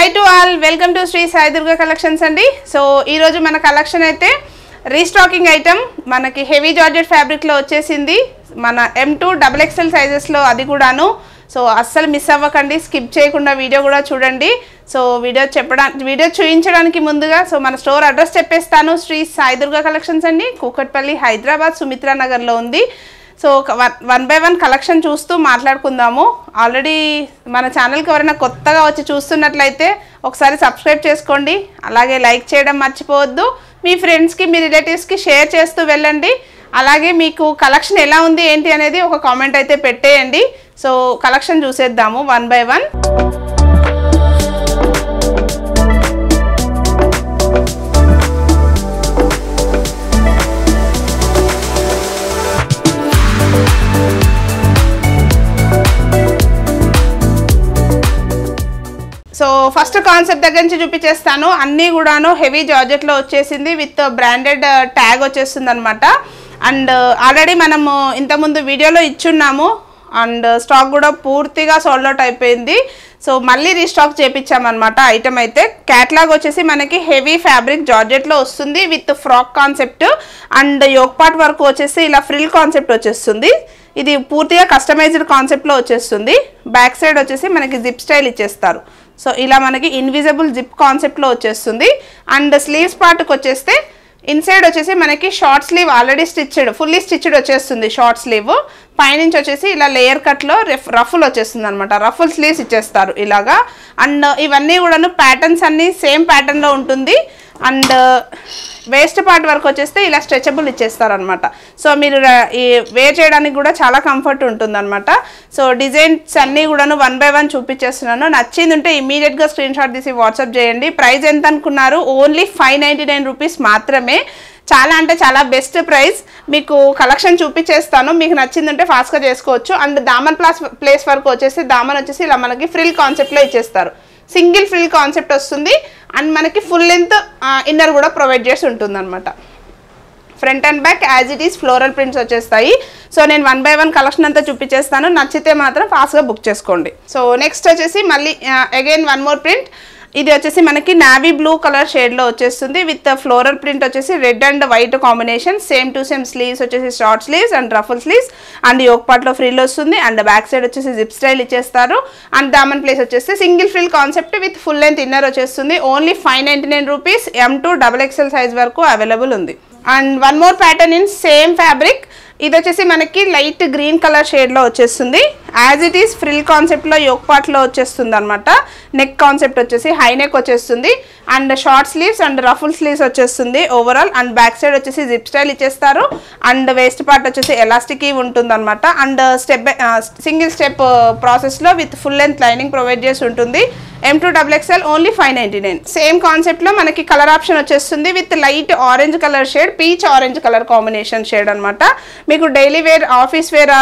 Hi to all, welcome to Sri Sai Durga collections అండి. So ఈరోజు మన కలెక్షన్ అయితే రీస్టాకింగ్ ఐటమ్ మనకి హెవీ జార్జెట్ ఫ్యాబ్రిక్లో వచ్చేసింది. మన M2 XXL సైజెస్లో అది కూడాను. సో అస్సలు మిస్ అవ్వకండి, స్కిప్ చేయకుండా వీడియో కూడా చూడండి. సో వీడియో చూపించడానికి ముందుగా సో మన స్టోర్ అడ్రస్ చెప్పేస్తాను. శ్రీ సాయి దుర్గా కలెక్షన్స్ అండి, కూకట్పల్లి, హైదరాబాద్, సుమిత్రా నగర్లో ఉంది. So one by one collection చూస్తూ మాట్లాడుకుందాము. ఆల్రెడీ మన ఛానల్కి ఎవరైనా కొత్తగా వచ్చి చూస్తున్నట్లయితే ఒకసారి సబ్స్క్రైబ్ చేసుకోండి, అలాగే లైక్ చేయడం మర్చిపోవద్దు. మీ ఫ్రెండ్స్కి, మీ రిలేటివ్స్కి షేర్ చేస్తూ వెళ్ళండి. అలాగే మీకు కలెక్షన్ ఎలా ఉంది ఏంటి అనేది ఒక కామెంట్ అయితే పెట్టేయండి. సో కలెక్షన్ చూసేద్దాము one by one. So first concept దగ్గర నుంచి చూపించేస్తాను. అన్నీ కూడాను హెవీ జార్జెట్లో వచ్చేసింది, విత్ బ్రాండెడ్ ట్యాగ్ వచ్చేస్తుంది అనమాట. అండ్ ఆల్రెడీ మనము ఇంతకుముందు వీడియోలో ఇచ్చున్నాము, అండ్ స్టాక్ కూడా పూర్తిగా సోల్డ్ అవుట్ అయిపోయింది. సో మళ్ళీ రీస్టాక్ చేయించామన్నమాట. ఐటమ్ అయితే క్యాట్లాగ్ వచ్చేసి మనకి హెవీ ఫ్యాబ్రిక్ జార్జెట్లో వస్తుంది, with frock concept and yoke part వరకు వచ్చేసి ఇలా ఫ్రిల్ కాన్సెప్ట్ వచ్చేస్తుంది. ఇది పూర్తిగా కస్టమైజ్డ్ కాన్సెప్ట్లో వచ్చేస్తుంది. బ్యాక్ సైడ్ వచ్చేసి మనకి జిప్ స్టైల్ ఇచ్చేస్తారు. సో ఇలా మనకి ఇన్విజిబుల్ జిప్ కాన్సెప్ట్లో వచ్చేస్తుంది. అండ్ స్లీవ్స్ పార్ట్కి వచ్చేస్తే ఇన్సైడ్ వచ్చేసి మనకి short slew already stitched, fully stitched వచ్చేస్తుంది షార్ట్ స్లీవ్. పైనుంచి వచ్చేసి ఇలా లేయర్ కట్లో రఫుల్ వచ్చేస్తుంది అనమాట. రఫుల్ స్లీవ్స్ ఇచ్చేస్తారు ఇలాగా. అండ్ ఇవన్నీ కూడాను ప్యాటర్న్స్ అన్నీ సేమ్ ప్యాటర్న్లో ఉంటుంది. అండ్ వేస్ట్ పార్ట్ వరకు వచ్చేస్తే ఇలా స్ట్రెచబుల్ ఇచ్చేస్తారు అనమాట. సో మీరు ఈ వేర్ చేయడానికి కూడా చాలా కంఫర్ట్ ఉంటుంది అనమాట. సో డిజైన్స్ అన్నీ కూడాను వన్ బై వన్ చూపించేస్తున్నాను. నచ్చింది ఉంటే ఇమీడియట్గా స్క్రీన్ షాట్ తీసి వాట్సాప్ చేయండి. ప్రైస్ ఎంత అనుకున్నారు? ఓన్లీ 599 రూపీస్ మాత్రమే. చాలా అంటే చాలా బెస్ట్ ప్రైస్. మీకు కలెక్షన్ చూపించేస్తాను, మీకు నచ్చింది ఉంటే ఫాస్ట్గా చేసుకోవచ్చు. అండ్ దామన్ ప్లేస్ వరకు వచ్చేసి దామన్ వచ్చేసి ఇలా మనకి ఫ్రిల్ కాన్సెప్ట్లో ఇచ్చేస్తారు. సింగిల్ ఫ్రిల్ కాన్సెప్ట్ వస్తుంది. అండ్ మనకి ఫుల్ లెంత్ ఇన్నర్ కూడా ప్రొవైడ్ చేసి ఉంటుంది అనమాట. Front and back as it is floral prints వచ్చేస్తాయి. సో నేను వన్ బై వన్ కలెక్షన్ అంతా చూపించేస్తాను, నచ్చితే మాత్రం ఫాస్ట్గా బుక్ చేసుకోండి. సో నెక్స్ట్ వచ్చేసి మళ్ళీ అగైన్ వన్ మోర్ ప్రింట్. ఇది వచ్చేసి మనకి నావీ బ్లూ కలర్ షేడ్లో వచ్చేస్తుంది, విత్ ఫ్లోరల్ ప్రింట్ వచ్చేసి red and white combination. Same to same sleeves వచ్చేసి short sleeves and ruffle sleeves. And yoke పార్ట్లో ఫ్రిల్ వస్తుంది. అండ్ బ్యాక్ సైడ్ వచ్చేసి జిప్ స్టైల్ ఇచ్చేస్తారు. అండ్ దామన్ ప్లేస్ వచ్చేసి single frill concept with full length inner వచ్చేస్తుంది. Only 599 rupees. M2 XXL size వరకు available ఉంది. And one more pattern in same fabric. ఇది వచ్చేసి మనకి లైట్ గ్రీన్ కలర్ షేడ్లో వచ్చేస్తుంది. యాజ్ ఇట్ ఈస్ ఫ్రిల్ కాన్సెప్ట్లో యోక్ పార్ట్లో వచ్చేస్తుంది అనమాట. నెక్ కాన్సెప్ట్ వచ్చేసి హై నెక్ వచ్చేస్తుంది. And short sleeves and ruffle sleeves వచ్చేస్తుంది ఓవరాల్. అండ్ బ్యాక్ సైడ్ వచ్చేసి జిప్ స్టైల్ ఇచ్చేస్తారు. అండ్ వేస్ట్ పార్ట్ వచ్చేసి ఎలాస్టిక్ ఉంటుంది అనమాట. అండ్ సింగిల్ స్టెప్ ప్రాసెస్లో with full length lining provide చేసి ఉంటుంది. M2 XXL only 599. సేమ్ కాన్సెప్ట్లో మనకి కలర్ ఆప్షన్ వచ్చేస్తుంది, with light orange colour shade, peach orange colour combination shade అనమాట. మీకు daily wear, office wear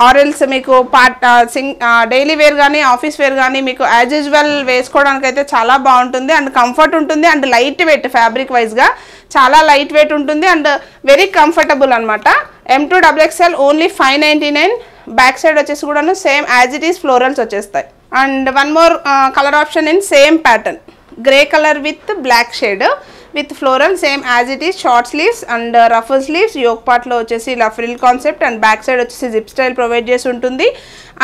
apparels మీకు డైలీ వేర్ కానీ ఆఫీస్ వేర్ కానీ మీకు యాజ్ యూజువల్ వేసుకోవడానికి అయితే చాలా బాగుంటుంది. అండ్ కంఫర్ట్ ఉంటుంది. అండ్ లైట్ వెయిట్, ఫ్యాబ్రిక్ వైజ్గా చాలా లైట్ వెయిట్ ఉంటుంది. అండ్ వెరీ కంఫర్టబుల్ అనమాట. M2 XXL only 599. Back side వచ్చేసి కూడాను same as it is florals వచ్చేస్తాయి. And one more colour option in same pattern, grey colour with black shade with floral, same as it is short sleeves and ruffle sleeves. Yoke పార్ట్లో వచ్చేసి ఇలా frill concept. And back side వచ్చేసి zip style provide చేసి ఉంటుంది.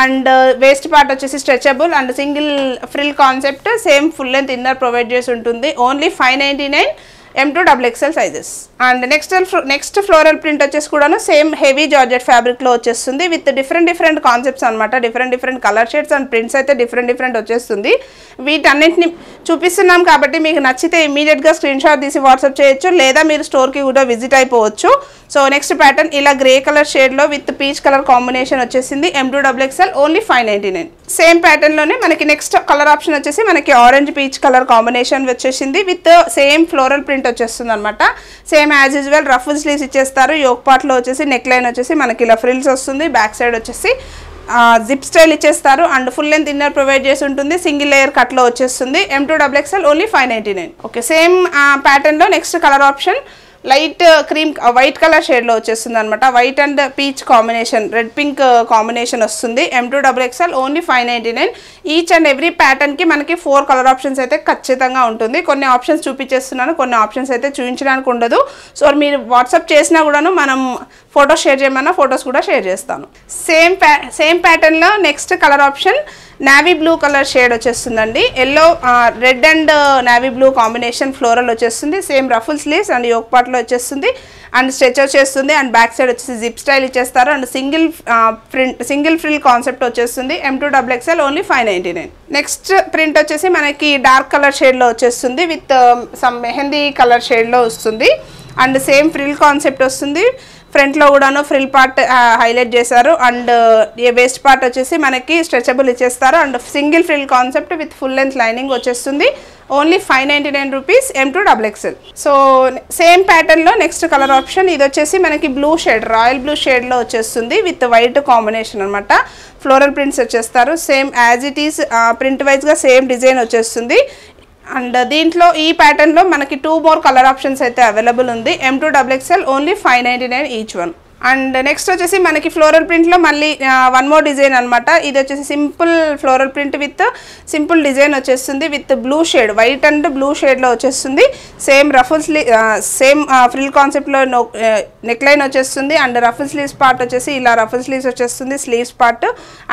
And waist part వచ్చేసి stretchable and single frill concept, same full length inner provide చేసి ఉంటుంది. Only 599. M2 XXL sizes. And next floral print వచ్చేసి కూడాను సేమ్ హెవీ జార్జెట్ ఫ్యాబ్రిక్లో వచ్చేస్తుంది, విత్ డిఫరెంట్ కాన్సెప్ట్స్ అనమాట. Different colour shades and prints అయితే different వచ్చేస్తుంది. వీటన్నింటిని చూపిస్తున్నాం కాబట్టి మీకు నచ్చితే ఇమీడియట్గా స్క్రీన్ షాట్ తీసి వాట్సాప్ చేయొచ్చు, లేదా మీరు స్టోర్కి కూడా విజిట్ అయిపోవచ్చు. సో నెక్స్ట్ ప్యాటర్న్ ఇలా గ్రే కలర్ షేడ్లో విత్ పీచ్ కలర్ కాంబినేషన్ వచ్చేసింది. M2 XXL only 599. సేమ్ ప్యాటర్న్లోనే మనకి నెక్స్ట్ కలర్ ఆప్షన్ వచ్చేసి మనకి ఆరెంజ్ పీచ్ కలర్ కాంబినేషన్ వచ్చేసింది, విత్ సేమ్ ఫ్లోరల్ ప్రింట్ వచ్చేస్తుంది అనమాట. Same as usual ruffle sleeves ఇచ్చేస్తారు. యోక్ పార్ట్లో వచ్చేసి నెక్ లైన్ వచ్చేసి మనకి ఇలా ఫ్రిల్స్ వస్తుంది. బ్యాక్ సైడ్ వచ్చేసి జిప్ స్టైల్ ఇచ్చేస్తారు. And full length inner provide చేసి ఉంటుంది. సింగిల్ లేయర్ కట్లో వచ్చేస్తుంది. M2 XXL only 599. Okay, same ప్యాటర్న్లో next colour option light cream white colour షేడ్లో వచ్చేస్తుంది అనమాట. White and peach combination, red pink combination వస్తుంది. M2XXL only 599. Each and every ప్యాటర్న్కి మనకి 4 కలర్ ఆప్షన్స్ అయితే ఖచ్చితంగా ఉంటుంది. కొన్ని ఆప్షన్స్ చూపించేస్తున్నాను, కొన్ని ఆప్షన్స్ అయితే చూపించడానికి ఉండదు. సో మీరు వాట్సాప్ చేసినా కూడాను మనం ఫొటోస్ షేర్ చేయమన్నా ఫొటోస్ కూడా షేర్ చేస్తాను. సేమ్ ప్యాటర్న్లో next colour option navy blue colour shade వచ్చేస్తుందండి. Yellow red and navy blue combination floral వచ్చేస్తుంది. Same ruffle sleeves and yoke పార్ట్లో వచ్చేస్తుంది అండ్ స్ట్రెచ్ వచ్చేస్తుంది అండ్ బ్యాక్ సైడ్ వచ్చేసి జిప్ స్టైల్ ఇచ్చేస్తారు అండ్ సింగిల్ ఫ్రిల్ కాన్సెప్ట్ వచ్చేస్తుంది. M2XXL only 599. Next print వచ్చేసి మనకి డార్క్ కలర్ షేడ్లో వచ్చేస్తుంది విత్ సమ్ మెహందీ కలర్ షేడ్లో వస్తుంది అండ్ సేమ్ ఫ్రిల్ కాన్సెప్ట్ వస్తుంది. ఫ్రంట్లో కూడాను ఫ్రిల్ పార్ట్ హైలైట్ చేశారు అండ్ వేస్ట్ పార్ట్ వచ్చేసి మనకి స్ట్రెచబుల్ ఇచ్చేస్తారు and single frill concept with full length lining వచ్చేస్తుంది. Only 599 rupees M2XXL. So same ప్యాటర్న్లో నెక్స్ట్ కలర్ ఆప్షన్ ఇది వచ్చేసి మనకి బ్లూ షేడ్, రాయల్ బ్లూ షేడ్లో వచ్చేస్తుంది విత్ వైట్ కాంబినేషన్ అనమాట. ఫ్లోరల్ ప్రింట్స్ వచ్చేస్తారు. Same as it is print వైజ్గా సేమ్ డిజైన్ వచ్చేస్తుంది అండ్ దీంట్లో ఈ ప్యాటర్న్లో మనకి 2 more కలర్ ఆప్షన్స్ అయితే అవైలబుల్ ఉంది. M2XXL only 599 each one. And next వచ్చేసి మనకి ఫ్లోరల్ ప్రింట్లో మళ్ళీ 1 more డిజైన్ అనమాట. ఇది వచ్చేసి simple floral print with simple design వచ్చేస్తుంది with blue shade, white and blue షేడ్లో వచ్చేస్తుంది. Same ruffle sleeve, same frill కాన్సెప్ట్లో నెక్ లైన్ వచ్చేస్తుంది అండ్ రఫుల్ స్లీవ్స్ పార్ట్ వచ్చేసి ఇలా రఫుల్ స్లీవ్స్ వచ్చేస్తుంది. స్లీవ్స్ పార్ట్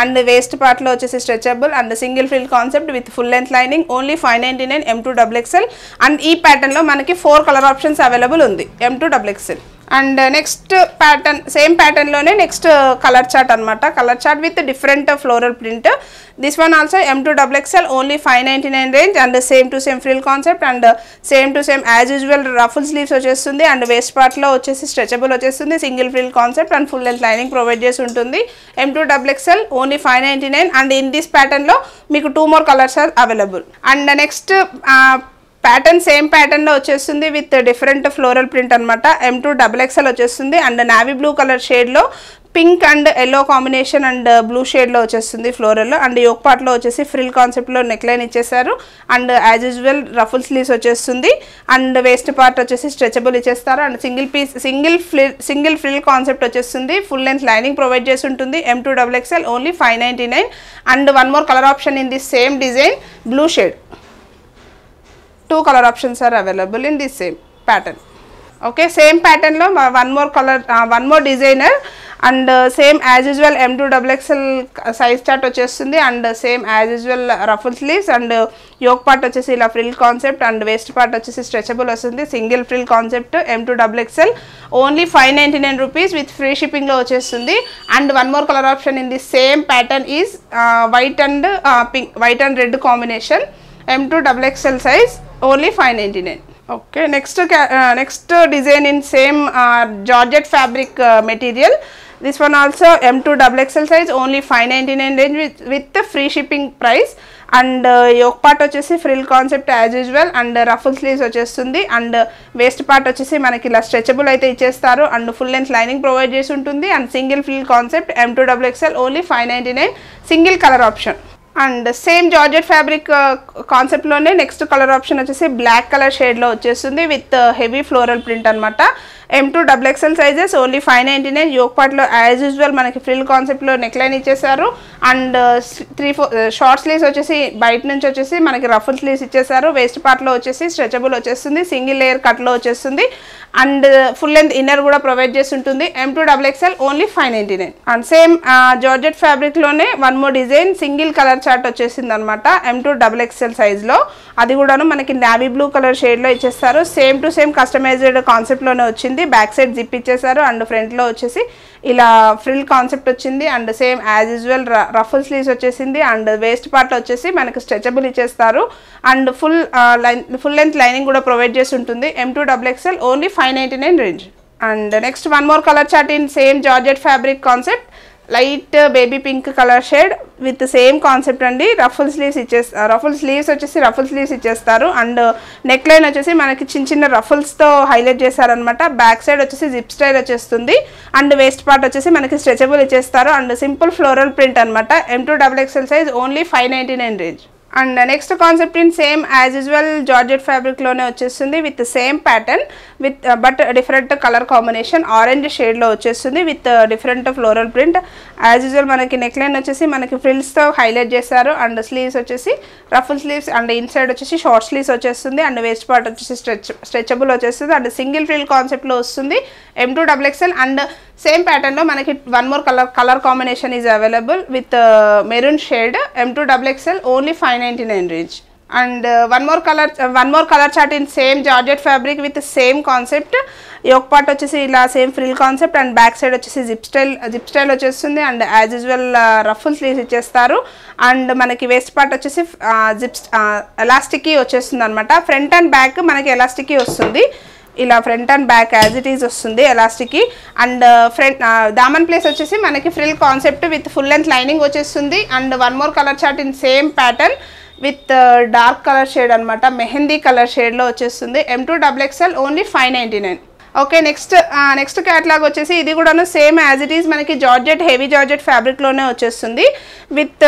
అండ్ వేస్ట్ పార్ట్లో వచ్చేసి stretchable and single frill concept with full length lining. Only 599 M2XXL. And ఈ ప్యాటర్న్లో మనకి 4 కలర్ ఆప్షన్స్ అవైలబుల్ ఉంది M2XXL. And next pattern same ప్యాటర్న్లోనే next colour chart అనమాట. Colour chart with different floral print. This one also M2XXL only 599 range and same to same frill concept and same to same as usual ruffle sleeves వచ్చేస్తుంది and waist పార్ట్లో వచ్చేసి stretchable వచ్చేస్తుంది. Single frill concept and full length lining provide చేసి ఉంటుంది. M2XXL only 599 and in this ప్యాటర్న్లో మీకు 2 more colours are available. And next pattern same ప్యాటర్న్లో వచ్చేస్తుంది విత్ డిఫరెంట్ ఫ్లోరల్ ప్రింట్ అనమాట. M2XXL వచ్చేస్తుంది అండ్ నావీ బ్లూ కలర్ షేడ్లో pink and yellow combination and blue షేడ్లో వచ్చేస్తుంది ఫ్లోరల్ అండ్ యోక్ పార్ట్లో వచ్చేసి ఫ్రిల్ కాన్సెప్ట్లో నెక్ లైన్ ఇచ్చేసారు and as usual ruffle sleeves వచ్చేస్తుంది అండ్ వేస్ట్ పార్ట్ వచ్చేసి స్ట్రెచబుల్ ఇచ్చేస్తారు అండ్ సింగిల్ ఫ్రిల్ కాన్సెప్ట్ వచ్చేస్తుంది. ఫుల్ లెంత్ లైనింగ్ ప్రొవైడ్ చేసి ఉంటుంది. M2XXL only 599 and 1 more colour option in this same design blue shade. 2 color options are available in this same pattern. Okay, same pattern lo one more designer and same as usual M2XXL size chart వచ్చేస్తుంది and same as usual ruffle sleeves and yoke part వచ్చేసి ఇలా frill concept and waist part వచ్చేసి stretchable వస్తుంది. single frill concept M2XXL only 599 rupees with free shipping లో వచ్చేస్తుంది. and one more color option in the same pattern is white and red combination. M2XXL size only 599. Okay, next design in same Georgette fabric material. This one also M2XXL size only 599 range with the free shipping price and yoke part వచ్చేసి frill concept as usual and ruffle sleeves వచ్చేస్తుంది and waist part వచ్చేసి మనకి ఇలా stretchable అయితే ఇచ్చేస్తారు and full length lining provide చేసి ఉంటుంది and single frill concept M2XXL only 599 single color option. And same georgette fabric కాన్సెప్ట్లోనే నెక్స్ట్ కలర్ ఆప్షన్ వచ్చేసి బ్లాక్ కలర్ షేడ్లో వచ్చేస్తుంది విత్ హెవీ ఫ్లోరల్ ప్రింట్ అనమాట. M2XXL sizes only 599. యోక్ పార్ట్లో as usual మనకి frill కాన్సెప్ట్లో నెక్ లైన్ ఇచ్చేసారు and 3-4 short sleeves వచ్చేసి బయట నుంచి వచ్చేసి మనకి రఫుల్ స్లీవ్స్ ఇచ్చేసారు. వేస్ట్ పార్ట్లో వచ్చేసి స్ట్రెచబుల్ వచ్చేస్తుంది. సింగిల్ లేయర్ కట్లో వచ్చేస్తుంది అండ్ ఫుల్ లెంత్ ఇన్నర్ కూడా ప్రొవైడ్ చేసి ఉంటుంది. M2XXL only 599. And same georgette ఫ్యాబ్రిక్లోనే 1 more design single colour chart వచ్చేసింది అనమాట M2XXL సైజ్లో. అది కూడాను మనకి నావీ బ్లూ కలర్ షేడ్లో ఇచ్చేస్తారు. సేమ్ టు సేమ్ కస్టమైజ్డ్ కాన్సెప్ట్లోనే వచ్చింది. బ్యాక్ సైడ్ జిప్ ఇచ్చేసారు అండ్ ఫ్రంట్లో వచ్చేసి ఇలా ఫ్రిల్ కాన్సెప్ట్ వచ్చింది and same as usual ruffle sleeves వచ్చేసింది అండ్ వేస్ట్ పార్ట్ వచ్చేసి మనకి స్ట్రెచబుల్ ఇచ్చేస్తారు అండ్ ఫుల్ లెంత్ లైనింగ్ కూడా ప్రొవైడ్ చేసి ఉంటుంది. M2XXL only 599 range. And next 1 more colour chart in same georgette fabric concept. Light baby pink colour shade with same concept అండి. Ruffle sleeves వచ్చేసి ruffle sleeves ఇచ్చేస్తారు and neck line వచ్చేసి మనకి చిన్న రఫుల్స్తో highlight చేశారనమాట. బ్యాక్ సైడ్ వచ్చేసి zip style వచ్చేస్తుంది and waist part వచ్చేసి మనకి స్ట్రెచబుల్ ఇచ్చేస్తారు అండ్ సింపుల్ ఫ్లోరల్ ప్రింట్ అనమాట. M2XXL size only 599 range. And next concept in same as usual georgette ఫ్యాబ్రిక్లోనే వచ్చేస్తుంది with same pattern with but different colour combination orange షేడ్లో వచ్చేస్తుంది with different floral print. As usual మనకి neck line వచ్చేసి మనకి ఫ్రిల్స్తో highlight చేశారు అండ్ స్లీవ్స్ వచ్చేసి రఫుల్ స్లీవ్స్ అండ్ ఇన్సైడ్ వచ్చేసి షార్ట్ స్లీవ్స్ వచ్చేస్తుంది అండ్ వేస్ట్ పార్ట్ వచ్చేసి స్ట్రెచబుల్ వచ్చేస్తుంది అండ్ సింగిల్ ఫ్రిల్ కాన్సెప్ట్లో వస్తుంది M2XXL అండ్ సేమ్ ప్యాటర్న్లో మనకి one more colour combination is available with maroon shade M2XXL only 599 range. And one more colour chart in same georgette fabric with same concept. Yoke part వచ్చేసి ఇలా same frill concept and back side వచ్చేసి zip style వచ్చేస్తుంది and as usual ruffle sleeves ఇచ్చేస్తారు and మనకి waist part వచ్చేసి elastic వచ్చేస్తుంది అనమాట. Front and back మనకి ఎలాస్టిక్ వస్తుంది, ఇలా front and back as it is వస్తుంది elastic. And front Daman place వచ్చేసి మనకి frill concept with full length lining వచ్చేస్తుంది and one more colour chart in same pattern with dark colour shade అనమాట, mehndi colour షేడ్లో వచ్చేస్తుంది M2XXL only 599. Okay, next catalogue వచ్చేసి ఇది కూడాను సేమ్ యాజ్ ఇట్ ఈజ్ మనకి జార్జెట్ హెవీ జార్జెట్ ఫ్యాబ్రిక్లోనే వచ్చేస్తుంది విత్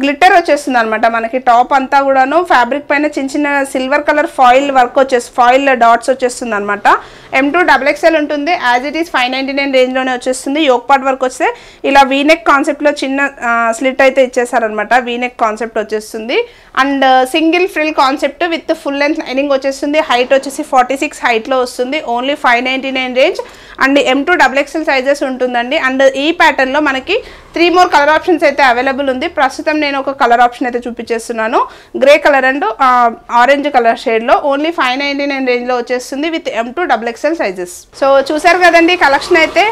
గ్లిటర్ వచ్చేస్తుంది అనమాట. మనకి టాప్ అంతా కూడాను ఫ్యాబ్రిక్ పైన చిన్న చిన్న silver colour foil work foil dots వచ్చేస్తుంది అనమాట. M2XXL ఉంటుంది, యాజ్ ఇట్ ఈస్ 599 రేంజ్లోనే వచ్చేస్తుంది. యోక్ పార్ట్ వర్క్ వస్తే ఇలా వీనెక్ కాన్సెప్ట్లో చిన్న స్లిట్ అయితే ఇచ్చేసారనమాట, వీనెక్ కాన్సెప్ట్ వచ్చేస్తుంది and single frill concept with full length lining వచ్చేస్తుంది. హైట్ వచ్చేసి 46 హైట్లో వస్తుంది, only 599 range and M2XXL sizes ఉంటుందండి. అండ్ ఈ ప్యాటర్న్లో మనకి 3 మోర్ కలర్ ఆప్షన్స్ అయితే అవైలబుల్ ఉంది. ప్రస్తుతం నేను ఒక కలర్ ఆప్షన్ అయితే చూపించేస్తున్నాను, grey colour and orange colour షేడ్లో ఓన్లీ 599 రేంజ్లో వచ్చేస్తుంది విత్ M2XXL సైజెస్. సో చూసారు కదండి, కలెక్షన్ అయితే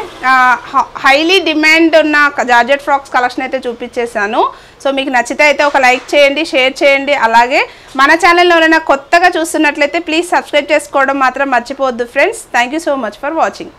హైలీ డిమాండ్ ఉన్న జార్జెట్ ఫ్రాక్స్ కలెక్షన్ అయితే చూపించేశాను. సో మీకు నచ్చితే అయితే ఒక లైక్ చేయండి, షేర్ చేయండి. అలాగే మన ఛానల్లో ఎవరైనా కొత్తగా చూస్తున్నట్లయితే ప్లీజ్ సబ్స్క్రైబ్ చేసుకోవడం మాత్రం మర్చిపోవద్దు friends. Thank you so much for watching.